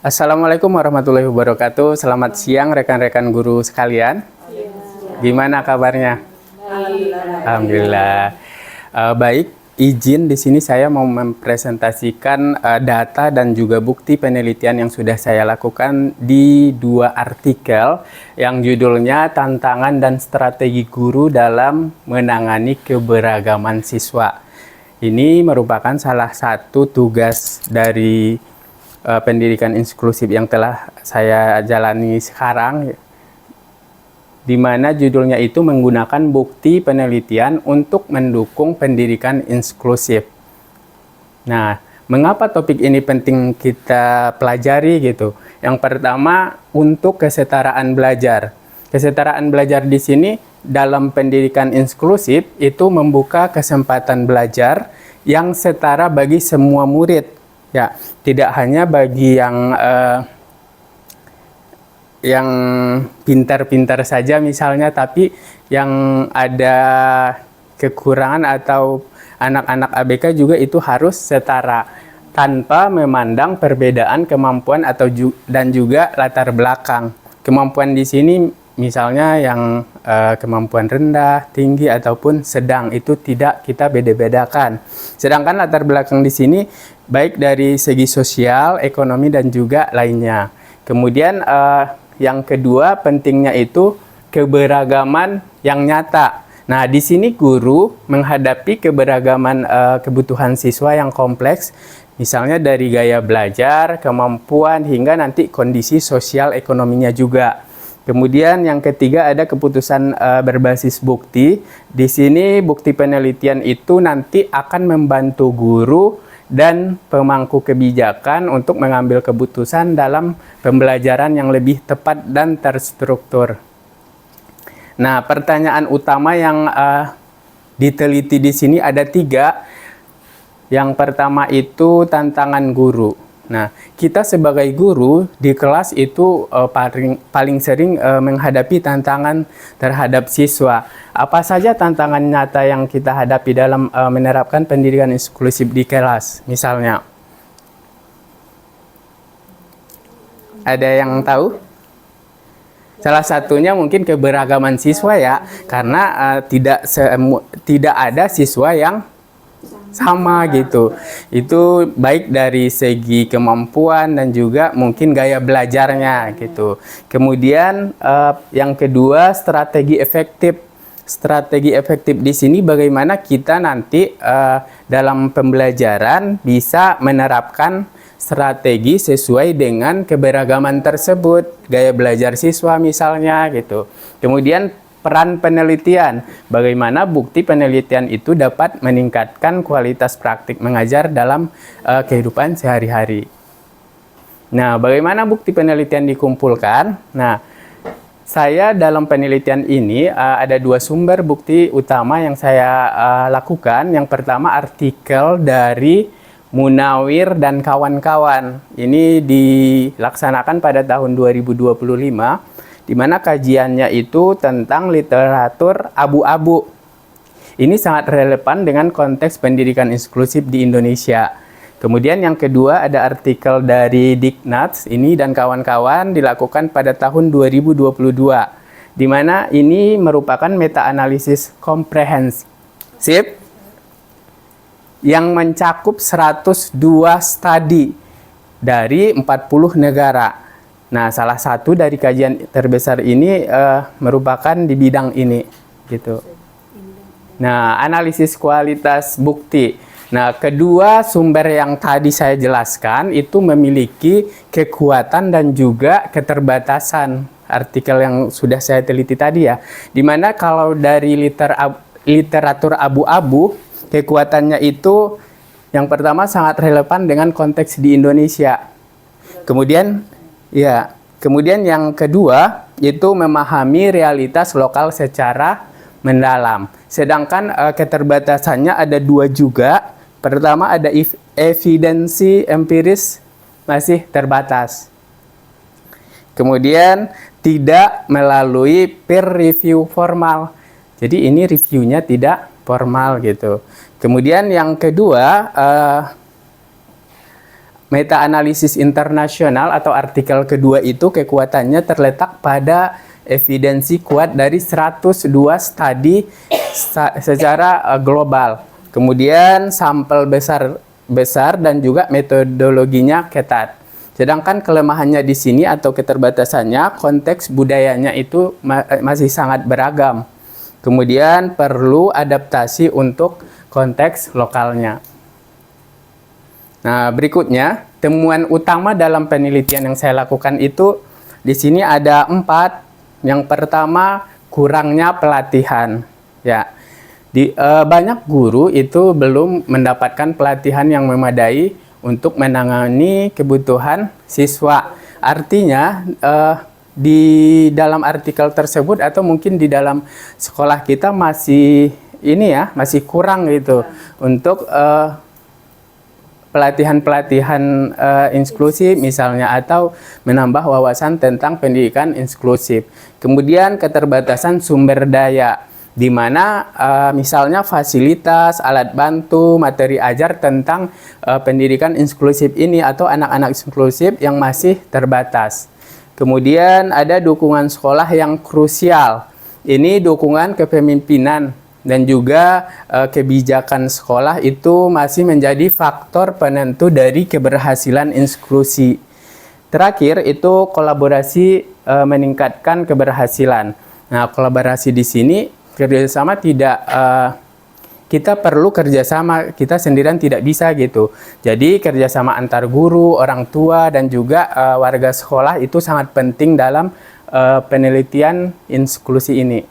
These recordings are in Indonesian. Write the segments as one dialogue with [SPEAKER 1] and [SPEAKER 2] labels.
[SPEAKER 1] Assalamualaikum warahmatullahi wabarakatuh. Selamat siang rekan-rekan guru sekalian. Gimana kabarnya? Alhamdulillah. Baik, izin di sini saya mau mempresentasikan data dan juga bukti penelitian yang sudah saya lakukan di dua artikel yang judulnya Tantangan dan Strategi Guru dalam Menangani Keberagaman Siswa. Ini merupakan salah satu tugas dari pendidikan inklusif yang telah saya jalani sekarang, di mana judulnya itu menggunakan bukti penelitian untuk mendukung pendidikan inklusif. Nah, mengapa topik ini penting kita pelajari gitu? Yang pertama, untuk kesetaraan belajar. Kesetaraan belajar di sini dalam pendidikan inklusif itu membuka kesempatan belajar yang setara bagi semua murid. Ya, tidak hanya bagi yang pintar-pintar saja misalnya, tapi yang ada kekurangan atau anak-anak ABK juga itu harus setara tanpa memandang perbedaan kemampuan dan juga latar belakang. Kemampuan di sini misalnya yang kemampuan rendah, tinggi ataupun sedang itu tidak kita beda-bedakan. Sedangkan latar belakang di sini baik dari segi sosial, ekonomi dan juga lainnya. Kemudian yang kedua pentingnya itu keberagaman yang nyata. Nah, di sini guru menghadapi keberagaman kebutuhan siswa yang kompleks, misalnya dari gaya belajar, kemampuan hingga nanti kondisi sosial ekonominya juga. Kemudian yang ketiga ada keputusan berbasis bukti. Di sini bukti penelitian itu nanti akan membantu guru dan pemangku kebijakan untuk mengambil keputusan dalam pembelajaran yang lebih tepat dan terstruktur. Nah, pertanyaan utama yang diteliti di sini ada 3. Yang pertama itu tantangan guru. Nah, kita sebagai guru di kelas itu paling sering menghadapi tantangan terhadap siswa. Apa saja tantangan nyata yang kita hadapi dalam menerapkan pendidikan inklusif di kelas? Misalnya, ada yang tahu? Salah satunya mungkin keberagaman siswa ya, karena tidak ada siswa yang sama gitu. Itu baik dari segi kemampuan dan juga mungkin gaya belajarnya gitu. Kemudian yang kedua strategi efektif. Strategi efektif di sini bagaimana kita nanti dalam pembelajaran bisa menerapkan strategi sesuai dengan keberagaman tersebut, gaya belajar siswa misalnya gitu. Kemudian peran penelitian, bagaimana bukti penelitian itu dapat meningkatkan kualitas praktik mengajar dalam kehidupan sehari-hari. Nah, bagaimana bukti penelitian dikumpulkan? Nah, saya dalam penelitian ini ada 2 sumber bukti utama yang saya lakukan. Yang pertama artikel dari Munawir dan kawan-kawan. Ini dilaksanakan pada tahun 2025. Di mana kajiannya itu tentang literatur abu-abu. Ini sangat relevan dengan konteks pendidikan inklusif di Indonesia. Kemudian yang kedua ada artikel dari Diknats ini dan kawan-kawan dilakukan pada tahun 2022. Di mana ini merupakan meta-analisis komprehensif yang mencakup 102 studi dari 40 negara. Nah, salah satu dari kajian terbesar ini merupakan di bidang ini, gitu. Nah, analisis kualitas bukti. Nah, kedua sumber yang tadi saya jelaskan itu memiliki kekuatan dan juga keterbatasan. Artikel yang sudah saya teliti tadi ya, dimana kalau dari literatur abu-abu, kekuatannya itu yang pertama sangat relevan dengan konteks di Indonesia. Kemudian yang kedua itu memahami realitas lokal secara mendalam. Sedangkan keterbatasannya ada 2 juga. Pertama ada evidensi empiris masih terbatas. Kemudian tidak melalui peer review formal. Jadi ini reviewnya tidak formal gitu. Kemudian yang kedua meta-analisis internasional atau artikel kedua itu kekuatannya terletak pada evidensi kuat dari 102 studi secara global. Kemudian sampel besar dan juga metodologinya ketat. Sedangkan kelemahannya di sini atau keterbatasannya, konteks budayanya itu masih sangat beragam. Kemudian perlu adaptasi untuk konteks lokalnya. Nah, berikutnya, temuan utama dalam penelitian yang saya lakukan itu di sini ada 4. Yang pertama, kurangnya pelatihan. Ya, banyak guru itu belum mendapatkan pelatihan yang memadai untuk menangani kebutuhan siswa. Artinya, di dalam artikel tersebut atau mungkin di dalam sekolah kita masih kurang gitu untuk pelatihan-pelatihan inklusif misalnya, atau menambah wawasan tentang pendidikan inklusif. Kemudian keterbatasan sumber daya, di mana misalnya fasilitas, alat bantu, materi ajar tentang pendidikan inklusif ini atau anak-anak inklusif yang masih terbatas. Kemudian ada dukungan sekolah yang krusial. Ini dukungan kepemimpinan dan juga kebijakan sekolah itu masih menjadi faktor penentu dari keberhasilan inklusi. Terakhir itu kolaborasi meningkatkan keberhasilan. Nah, kolaborasi di sini kerjasama tidak kita perlu kerjasama, kita sendirian tidak bisa gitu. Jadi kerjasama antar guru, orang tua dan juga warga sekolah itu sangat penting dalam penelitian inklusi ini.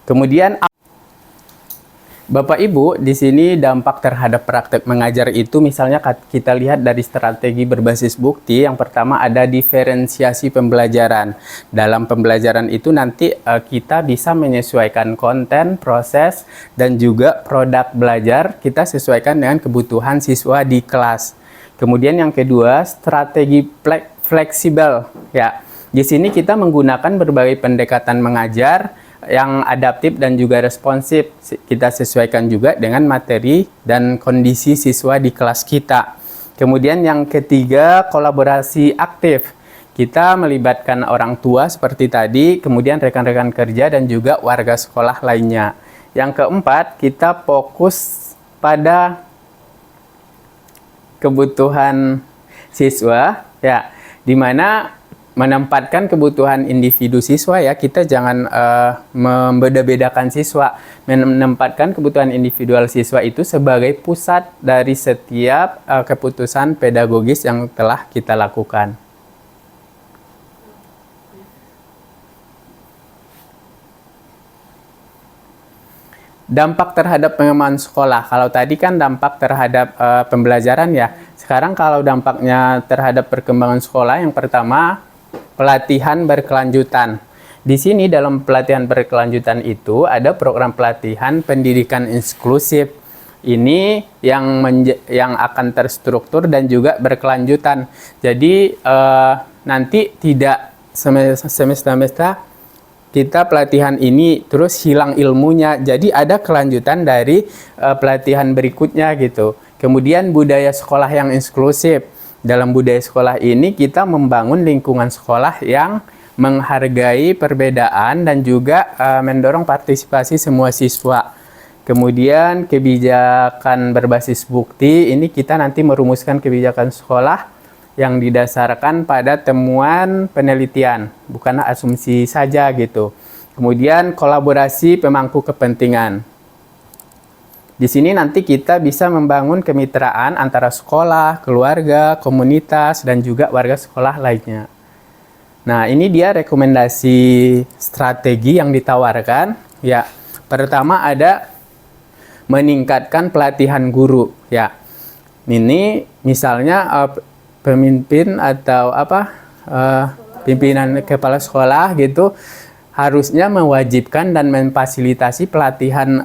[SPEAKER 1] Kemudian Bapak Ibu, di sini dampak terhadap praktek mengajar itu misalnya kita lihat dari strategi berbasis bukti. Yang pertama ada diferensiasi pembelajaran. Dalam pembelajaran itu nanti kita bisa menyesuaikan konten, proses, dan juga produk belajar kita sesuaikan dengan kebutuhan siswa di kelas. Kemudian yang kedua, strategi fleksibel. Ya, di sini kita menggunakan berbagai pendekatan mengajar yang adaptif dan juga responsif. Kita sesuaikan juga dengan materi dan kondisi siswa di kelas kita. Kemudian yang ketiga, kolaborasi aktif. Kita melibatkan orang tua seperti tadi, kemudian rekan-rekan kerja dan juga warga sekolah lainnya. Yang keempat, kita fokus pada kebutuhan siswa, ya, di mana menempatkan kebutuhan individu siswa, ya, kita jangan membeda-bedakan siswa. Menempatkan kebutuhan individual siswa itu sebagai pusat dari setiap keputusan pedagogis yang telah kita lakukan. Dampak terhadap pengembangan sekolah. Kalau tadi kan dampak terhadap pembelajaran, ya. Sekarang kalau dampaknya terhadap perkembangan sekolah, yang pertama pelatihan berkelanjutan. Di sini dalam pelatihan berkelanjutan itu ada program pelatihan pendidikan inklusif. Ini yang akan terstruktur dan juga berkelanjutan. Jadi nanti tidak semesta-mesta kita pelatihan ini terus hilang ilmunya. Jadi ada kelanjutan dari pelatihan berikutnya gitu. Kemudian budaya sekolah yang inklusif. Dalam budaya sekolah ini kita membangun lingkungan sekolah yang menghargai perbedaan dan juga mendorong partisipasi semua siswa. Kemudian kebijakan berbasis bukti, ini kita nanti merumuskan kebijakan sekolah yang didasarkan pada temuan penelitian, bukanlah asumsi saja gitu. Kemudian kolaborasi pemangku kepentingan. Di sini nanti kita bisa membangun kemitraan antara sekolah, keluarga, komunitas, dan juga warga sekolah lainnya. Nah, ini dia rekomendasi strategi yang ditawarkan. Ya, pertama ada meningkatkan pelatihan guru. Ya, ini misalnya pemimpin atau pimpinan kepala sekolah gitu harusnya mewajibkan dan memfasilitasi pelatihan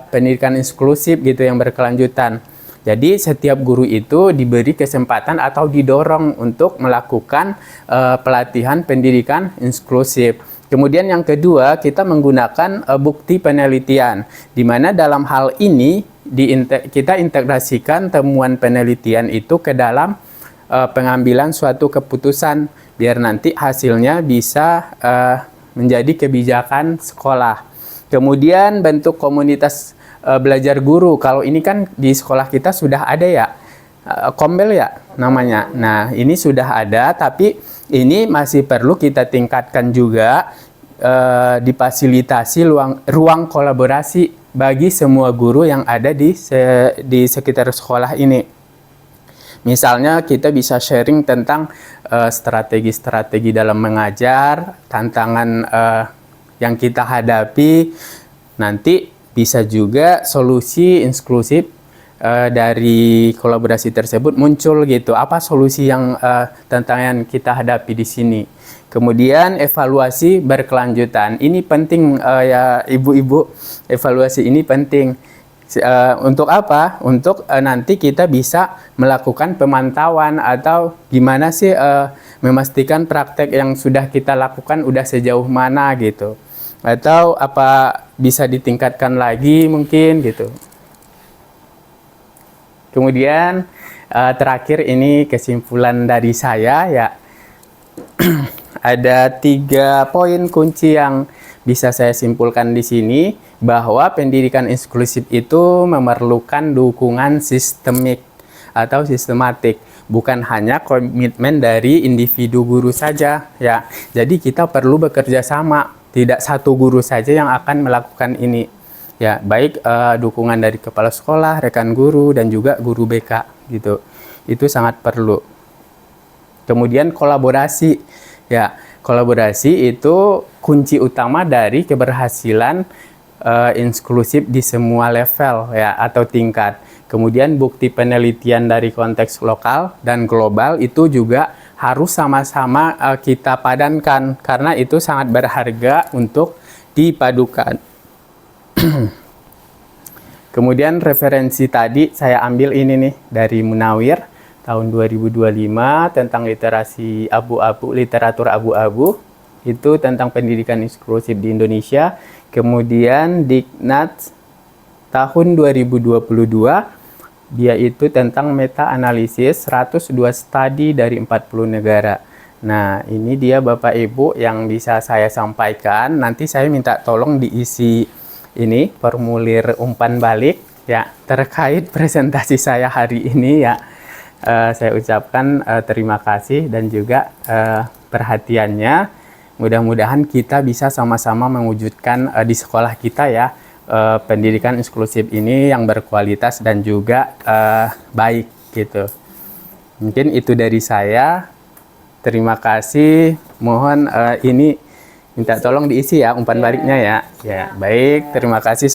[SPEAKER 1] pendidikan inklusif gitu yang berkelanjutan. Jadi setiap guru itu diberi kesempatan atau didorong untuk melakukan pelatihan pendidikan inklusif. Kemudian yang kedua, kita menggunakan bukti penelitian, di mana dalam hal ini kita integrasikan temuan penelitian itu ke dalam pengambilan suatu keputusan biar nanti hasilnya bisa menjadi kebijakan sekolah. Kemudian bentuk komunitas belajar guru. Kalau ini kan di sekolah kita sudah ada ya, Kombel ya namanya. Nah, ini sudah ada, tapi ini masih perlu kita tingkatkan juga, difasilitasi ruang kolaborasi bagi semua guru yang ada di sekitar sekolah ini. Misalnya kita bisa sharing tentang strategi-strategi dalam mengajar, tantangan yang kita hadapi, nanti bisa juga solusi inklusif dari kolaborasi tersebut muncul gitu. Apa solusi yang tantangan kita hadapi di sini? Kemudian evaluasi berkelanjutan. Ini penting ya ibu-ibu, evaluasi ini penting. Untuk apa? Untuk nanti kita bisa melakukan pemantauan atau gimana sih memastikan praktek yang sudah kita lakukan udah sejauh mana gitu. Atau apa bisa ditingkatkan lagi mungkin gitu. Kemudian terakhir ini kesimpulan dari saya ya. Ada 3 poin kunci yang bisa saya simpulkan di sini, bahwa pendidikan inklusif itu memerlukan dukungan sistemik atau sistematik, bukan hanya komitmen dari individu guru saja ya. Jadi kita perlu bekerja sama, tidak satu guru saja yang akan melakukan ini ya, baik dukungan dari kepala sekolah, rekan guru, dan juga guru BK gitu. Itu sangat perlu. Kemudian kolaborasi ya, kolaborasi itu kunci utama dari keberhasilan inklusif di semua level ya atau tingkat. Kemudian bukti penelitian dari konteks lokal dan global itu juga harus sama-sama kita padankan, karena itu sangat berharga untuk dipadukan. Kemudian referensi tadi saya ambil ini nih dari Munawir tahun 2025 tentang literasi abu-abu, literatur abu-abu, itu tentang pendidikan inklusif di Indonesia. Kemudian Diknat tahun 2022, dia itu tentang meta-analisis 102 studi dari 40 negara. Nah, ini dia Bapak Ibu yang bisa saya sampaikan. Nanti saya minta tolong diisi ini formulir umpan balik ya terkait presentasi saya hari ini ya. Saya ucapkan terima kasih dan juga perhatiannya. Mudah-mudahan kita bisa sama-sama mewujudkan di sekolah kita ya pendidikan inklusif ini yang berkualitas dan juga baik gitu. Mungkin itu dari saya. Terima kasih. Mohon ini minta tolong diisi ya umpan baliknya ya. Ya, baik. Terima kasih.